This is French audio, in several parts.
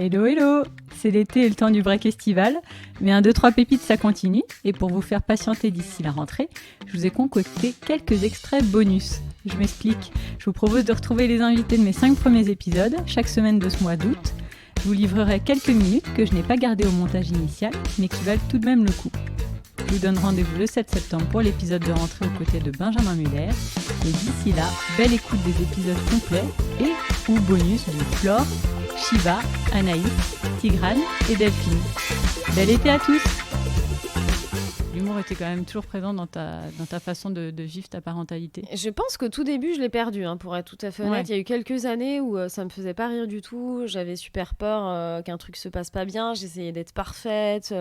Hello, hello! C'est l'été et le temps du break estival, mais 1, 2, 3 pépites, ça continue. Et pour vous faire patienter d'ici la rentrée, je vous ai concocté quelques extraits bonus. Je m'explique. Je vous propose de retrouver les invités de mes 5 premiers épisodes, chaque semaine de ce mois d'août. Je vous livrerai quelques minutes que je n'ai pas gardées au montage initial, mais qui valent tout de même le coup. Je vous donne rendez-vous le 7 septembre pour l'épisode de rentrée aux côtés de Benjamin Muller. Et d'ici là, belle écoute des épisodes complets et ou bonus de Flore, Shiva, Anaïs, Tigrane et Delphine. Bel été à tous! L'humour était quand même toujours présent dans ta façon de vivre ta parentalité. Je pense qu'au tout début, je l'ai perdu, pour être tout à fait honnête. Ouais. Il y a eu quelques années où ça me faisait pas rire du tout. J'avais super peur qu'un truc se passe pas bien. J'essayais d'être parfaite.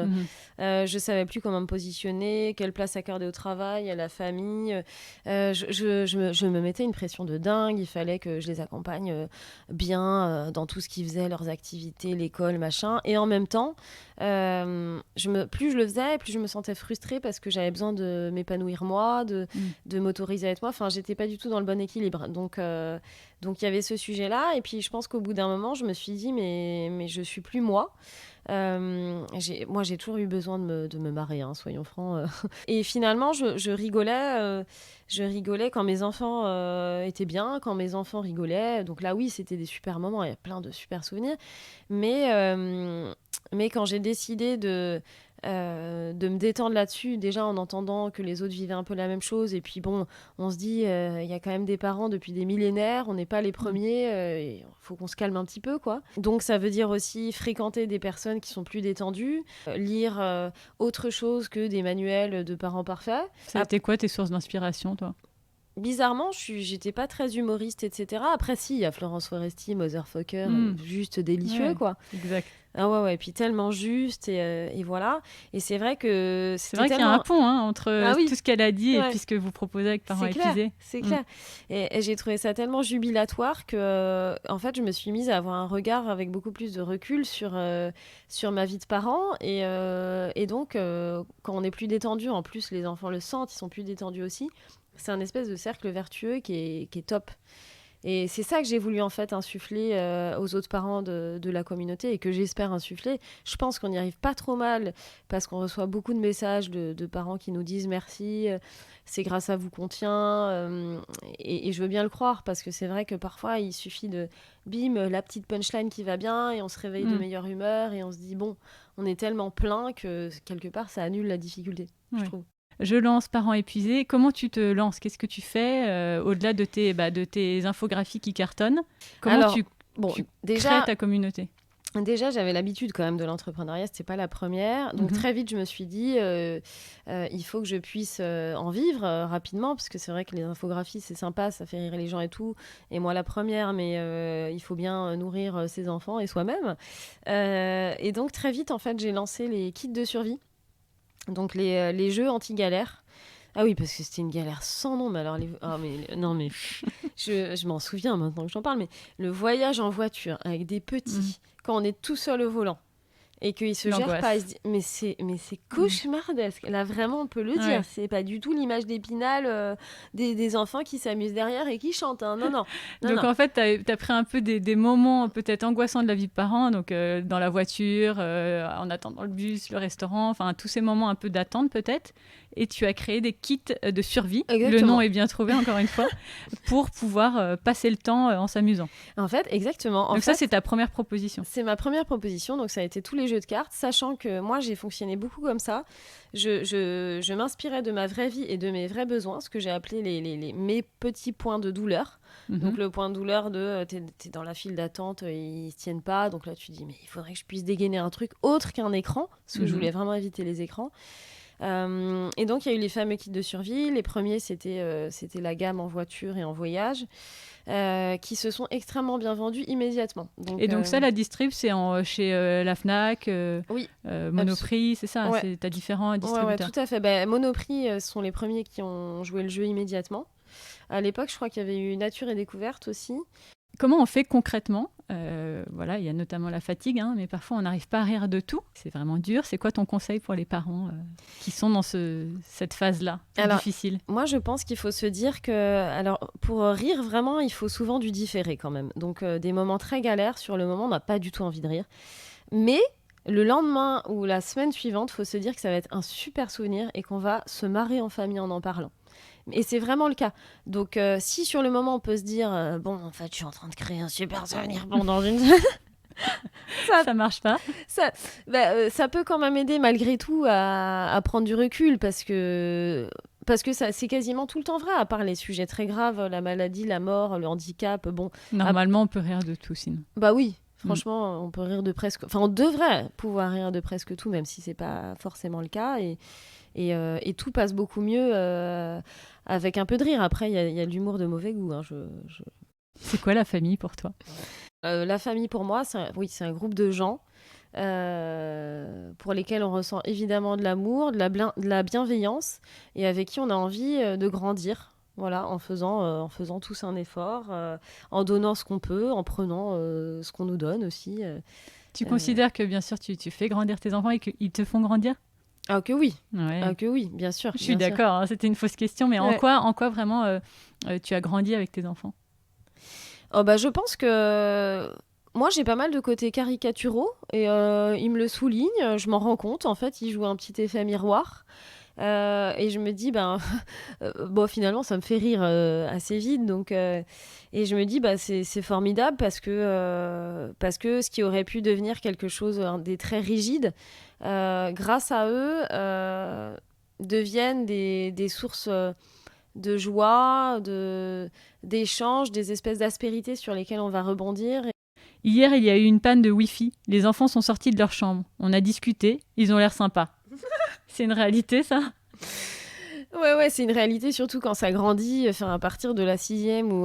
Je savais plus comment me positionner, quelle place accorder au travail, à la famille. Je me mettais une pression de dingue. Il fallait que je les accompagne bien dans tout ce qu'ils faisaient, leurs activités, l'école, machin. Et en même temps, plus je le faisais, plus je me sentais frustrée parce que j'avais besoin de m'épanouir moi, de m'autoriser à être moi. Enfin, j'étais pas du tout dans le bon équilibre. Donc il y avait ce sujet-là. Et puis, je pense qu'au bout d'un moment, je me suis dit, mais je suis plus moi. J'ai toujours eu besoin de me marrer, soyons francs. Et finalement, je rigolais quand mes enfants étaient bien, quand mes enfants rigolaient. Donc là, oui, c'était des super moments. Il y a plein de super souvenirs. Mais quand j'ai décidé de me détendre là-dessus, déjà en entendant que les autres vivaient un peu la même chose, et puis bon, on se dit, il y a quand même des parents depuis des millénaires, on n'est pas les premiers, il faut qu'on se calme un petit peu, quoi. Donc ça veut dire aussi fréquenter des personnes qui sont plus détendues, lire autre chose que des manuels de parents parfaits. Ça a été quoi tes sources d'inspiration, toi ? Bizarrement, j'étais pas très humoriste, etc. Après, si, il y a Florence Foresti, Motherfucker, juste délicieux, quoi. Exact. Ah ouais, et puis tellement juste, et voilà. Et c'est vrai que c'est vrai qu'il y a un pont entre tout ce qu'elle a dit et puis ce que vous proposez avec Parents épuisés. C'est clair. Et j'ai trouvé ça tellement jubilatoire que, en fait, je me suis mise à avoir un regard avec beaucoup plus de recul sur ma vie de parent. Et donc, quand on est plus détendu, en plus, les enfants le sentent, ils sont plus détendus aussi. C'est un espèce de cercle vertueux qui est top. Et c'est ça que j'ai voulu en fait insuffler aux autres parents de la communauté et que j'espère insuffler. Je pense qu'on n'y arrive pas trop mal parce qu'on reçoit beaucoup de messages de parents qui nous disent merci, c'est grâce à vous qu'on tient. Et je veux bien le croire parce que c'est vrai que parfois il suffit de bim, la petite punchline qui va bien et on se réveille de meilleure humeur et on se dit bon, on est tellement plein que quelque part ça annule la difficulté, je trouve. Je lance Parents épuisés. Comment tu te lances ? Qu'est-ce que tu fais au-delà de tes infographies qui cartonnent ? Comment tu crées ta communauté ? Déjà, j'avais l'habitude quand même de l'entrepreneuriat, c'était pas la première. Donc très vite, je me suis dit, il faut que je puisse en vivre rapidement, parce que c'est vrai que les infographies, c'est sympa, ça fait rire les gens et tout. Et moi, la première, mais il faut bien nourrir ses enfants et soi-même. Et donc très vite, en fait, j'ai lancé les kits de survie. Donc les jeux anti-galère. Ah oui, parce que c'était une galère sans nom. Mais alors, je m'en souviens maintenant que j'en parle, mais le voyage en voiture avec des petits, quand on est tout seul au volant et qu'ils se gèrent pas, ils se disent, mais c'est cauchemardesque. Là, vraiment, on peut le dire. C'est pas du tout l'image d'Épinal des enfants qui s'amusent derrière et qui chantent. Non. Donc, en fait, t'as pris un peu des moments peut-être angoissants de la vie de parent, donc dans la voiture, en attendant le bus, le restaurant, enfin, tous ces moments un peu d'attente peut-être, et tu as créé des kits de survie. Exactement. Le nom est bien trouvé, encore une fois, pour pouvoir passer le temps en s'amusant. En fait, exactement. Donc ça, c'est ta première proposition. C'est ma première proposition, donc ça a été tous les jeux de cartes, sachant que moi, j'ai fonctionné beaucoup comme ça. Je m'inspirais de ma vraie vie et de mes vrais besoins, ce que j'ai appelé mes petits points de douleur. Donc le point de douleur de t'es dans la file d'attente, ils se tiennent pas, donc là tu dis mais il faudrait que je puisse dégainer un truc autre qu'un écran, parce que je voulais vraiment éviter les écrans. Et donc il y a eu les fameux kits de survie. Les premiers c'était la gamme en voiture et en voyage, qui se sont extrêmement bien vendus immédiatement. Donc ça, la distrib, c'est chez la Fnac, Monoprix, c'est ça, t'as différents distributeurs. Ouais, tout à fait. Monoprix sont les premiers qui ont joué le jeu immédiatement. À l'époque, je crois qu'il y avait eu Nature et Découverte aussi. Comment on fait concrètement ? Voilà, il y a notamment la fatigue, mais parfois on n'arrive pas à rire de tout. C'est vraiment dur. C'est quoi ton conseil pour les parents qui sont dans cette phase-là difficile ? Moi, je pense qu'il faut se dire que, pour rire, vraiment, il faut souvent du différé quand même. Donc, des moments très galères, sur le moment, on n'a pas du tout envie de rire. Mais le lendemain ou la semaine suivante, il faut se dire que ça va être un super souvenir et qu'on va se marrer en famille en parlant. Et c'est vraiment le cas. Donc, si sur le moment, on peut se dire bon, en fait, je suis en train de créer un super souvenir pendant une... ça marche pas. Ça peut quand même aider malgré tout à prendre du recul parce que c'est quasiment tout le temps vrai, à part les sujets très graves, la maladie, la mort, le handicap. Bon, normalement, on peut rire de tout sinon. Bah oui. Franchement, on peut rire de presque... Enfin, on devrait pouvoir rire de presque tout, même si c'est pas forcément le cas. Et tout passe beaucoup mieux avec un peu de rire. Après, il y a l'humour de mauvais goût. C'est quoi la famille pour toi ? La famille, pour moi, c'est un groupe de gens pour lesquels on ressent évidemment de l'amour, de la bienveillance, et avec qui on a envie de grandir. Voilà, en faisant tous un effort, en donnant ce qu'on peut, en prenant ce qu'on nous donne aussi. Tu considères que, bien sûr, tu fais grandir tes enfants et qu'ils te font grandir ? Ah que oui, ouais. Ah que oui, bien sûr. Je suis d'accord, c'était une fausse question, mais ouais. en quoi vraiment tu as grandi avec tes enfants ? Je pense que moi j'ai pas mal de côtés caricaturaux et ils me le soulignent, je m'en rends compte. En fait, ils jouent un petit effet miroir. Et je me dis, finalement, ça me fait rire assez vite. Donc, et je me dis, c'est formidable parce que ce qui aurait pu devenir quelque chose des très rigides, grâce à eux, deviennent des sources de joie, d'échanges, des espèces d'aspérités sur lesquelles on va rebondir. Hier, il y a eu une panne de Wi-Fi. Les enfants sont sortis de leur chambre. On a discuté. Ils ont l'air sympas. C'est une réalité, ça ? Ouais, c'est une réalité, surtout quand ça grandit. Enfin, à partir de la 6e, où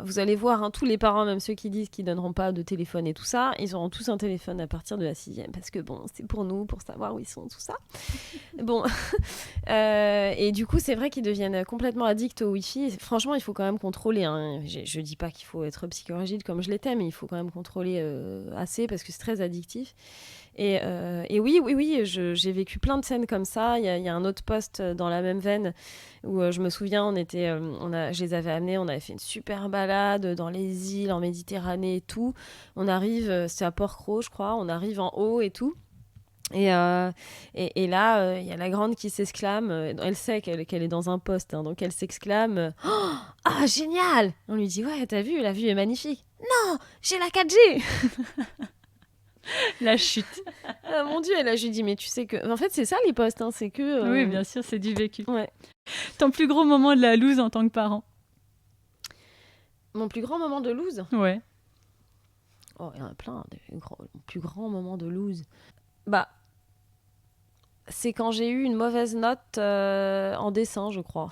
vous allez voir, tous les parents, même ceux qui disent qu'ils donneront pas de téléphone et tout ça, ils auront tous un téléphone à partir de la 6e, parce que bon, c'est pour nous, pour savoir où ils sont, tout ça. Bon, et du coup, c'est vrai qu'ils deviennent complètement addicts au Wi-Fi. Franchement, il faut quand même contrôler. Je dis pas qu'il faut être psychorigide comme je l'étais, mais il faut quand même contrôler assez, parce que c'est très addictif. Et oui, j'ai vécu plein de scènes comme ça. Il y a un autre post dans la même veine où je me souviens, je les avais amenés, on avait fait une super balade dans les îles, en Méditerranée et tout. On arrive, c'est à Port-Cros, je crois, on arrive en haut et tout. Et là, il y a la grande qui s'exclame, elle sait qu'elle est dans un poste, donc elle s'exclame « Oh, ah, génial !» On lui dit « Ouais, t'as vu, la vue est magnifique. »« Non, j'ai la 4G !» La chute. Ah, mon Dieu, et là, je lui dis, mais tu sais que... En fait, c'est ça, les postes, c'est que... Oui, bien sûr, c'est du vécu. Ouais. Ton plus gros moment de la loose en tant que parent ? Mon plus grand moment de loose ? Ouais. Oh, il y en a plein, mon plus grand moment de loose. C'est quand j'ai eu une mauvaise note en dessin, je crois.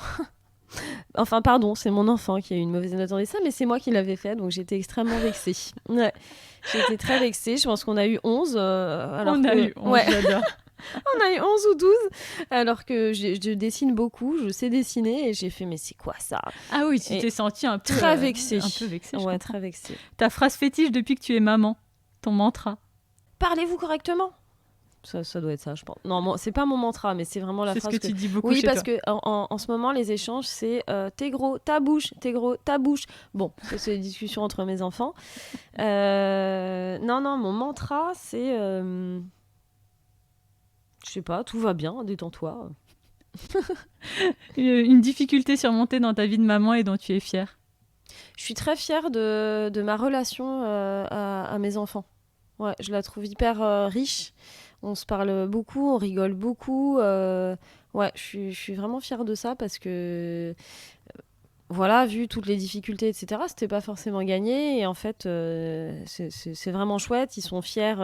Enfin, pardon, c'est mon enfant qui a eu une mauvaise note en dessin, mais c'est moi qui l'avais fait, donc j'étais extrêmement vexée. Ouais. J'étais très vexée, je pense qu'on a eu 11. On a eu 11, j'adore. On a eu 11 ou 12, alors que je dessine beaucoup, je sais dessiner, et j'ai fait, mais c'est quoi ça ? Ah oui, tu t'es sentie un peu... Très vexée. Un peu vexée, ouais, très vexée. Ta phrase fétiche depuis que tu es maman, ton mantra ? Parlez-vous correctement ? Ça doit être ça, je pense. Non, c'est pas mon mantra, mais c'est vraiment la phrase que tu dis beaucoup oui, chez parce toi. que en ce moment, les échanges, c'est t'es gros, ta bouche, t'es gros, ta bouche. Bon, ça, c'est des discussions entre mes enfants. Non, mon mantra, c'est... je sais pas, tout va bien, détends-toi. Une difficulté surmontée dans ta vie de maman et dont tu es fière ? Je suis très fière de ma relation à mes enfants. Ouais, je la trouve hyper riche. On se parle beaucoup, on rigole beaucoup. Ouais, je suis vraiment fière de ça parce que, voilà, vu toutes les difficultés, etc., c'était pas forcément gagné. Et en fait, c'est vraiment chouette. Ils sont fiers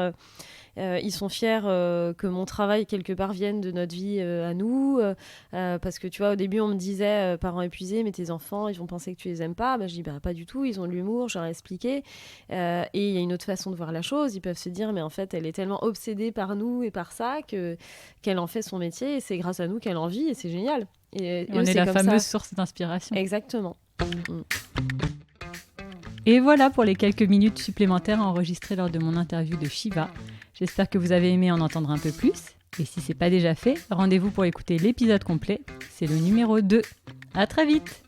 que mon travail, quelque part, vienne de notre vie à nous. Parce que, tu vois, au début, on me disait, parents épuisés, mais tes enfants, ils vont penser que tu les aimes pas. Je dis, pas du tout, ils ont de l'humour, je leur ai expliqué. Et il y a une autre façon de voir la chose. Ils peuvent se dire, mais en fait, elle est tellement obsédée par nous et par ça qu'elle en fait son métier. Et c'est grâce à nous qu'elle en vit, et c'est génial. Et on est la fameuse source d'inspiration. Exactement. Et voilà pour les quelques minutes supplémentaires enregistrées lors de mon interview de Shiva. J'espère que vous avez aimé en entendre un peu plus. Et si c'est pas déjà fait, rendez-vous pour écouter l'épisode complet. C'est le numéro 2. À très vite!